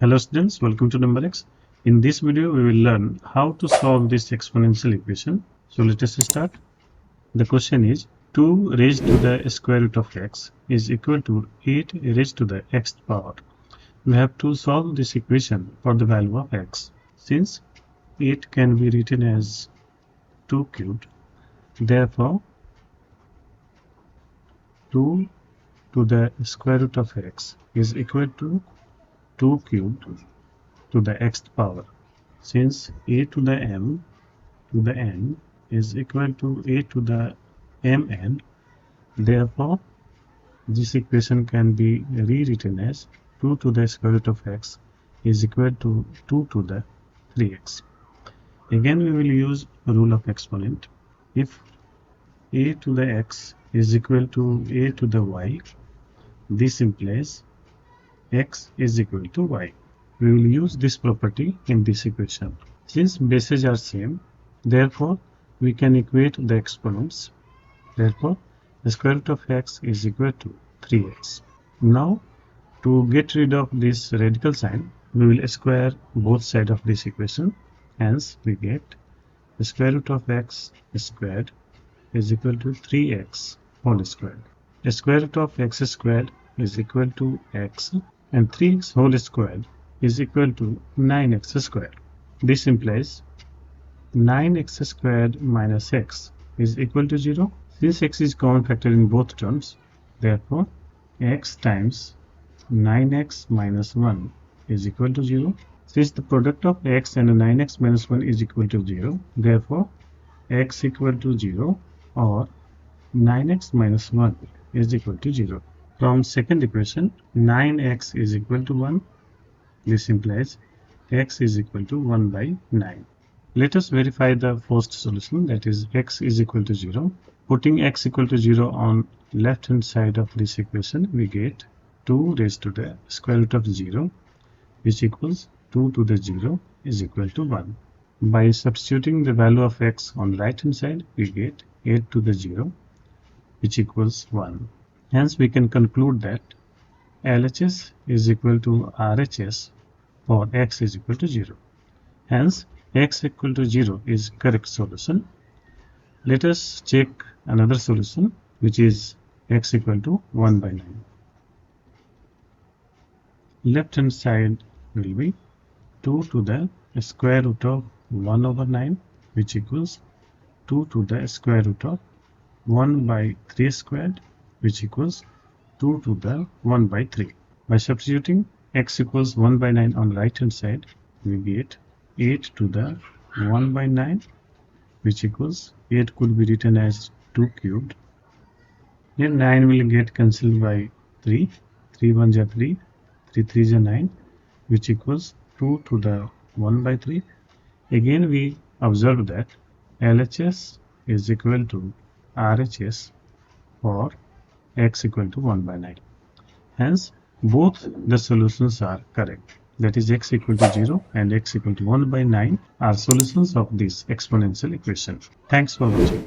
Hello students, welcome to Number X. In this video we will learn how to solve this exponential equation. So let us start. The question is 2 raised to the square root of x is equal to 8 raised to the x power. We have to solve this equation for the value of x. Since 8 can be written as 2 cubed, therefore 2 to the square root of x is equal to 2 cubed to the x power. Since a to the m to the n is equal to a to the mn, therefore this equation can be rewritten as 2 to the square root of x is equal to 2 to the 3x. Again we will use rule of exponent. If a to the x is equal to a to the y, this implies x is equal to y. We will use this property in this equation. Since bases are same, therefore we can equate the exponents. Therefore, the square root of x is equal to 3x. Now, to get rid of this radical sign, we will square both sides of this equation. Hence, we get the square root of x squared is equal to 3x whole squared. The square root of x squared is equal to x, and 3x whole squared is equal to 9x squared. This implies 9x squared minus x is equal to 0. Since x is common factor in both terms, therefore x times 9x minus 1 is equal to 0. Since the product of x and 9x minus 1 is equal to 0, therefore x equal to 0 or 9x minus 1 is equal to 0. From second equation, 9x is equal to 1. This implies x is equal to 1 by 9. Let us verify the first solution, that is x is equal to 0. Putting x equal to 0 on left hand side of this equation, we get 2 raised to the square root of 0, which equals 2 to the 0 is equal to 1. By substituting the value of x on right hand side, we get 8 to the 0, which equals 1. Hence, we can conclude that LHS is equal to RHS for x is equal to 0. Hence, x equal to 0 is correct solution. Let us check another solution, which is x equal to 1 by 9. Left hand side will be 2 to the square root of 1 over 9, which equals 2 to the square root of 1 by 3 squared, which equals 2 to the 1 by 3. By substituting x equals 1 by 9 on right hand side, we get 8 to the 1 by 9, which equals 8 could be written as 2 cubed. Then 9 will get cancelled by 3. 3 1s are 3, 3 3s are 9, which equals 2 to the 1 by 3. Again we observe that LHS is equal to RHS for x equal to 1 by 9. Hence, both the solutions are correct. That is, x equal to 0 and x equal to 1 by 9 are solutions of this exponential equation. Thanks for watching.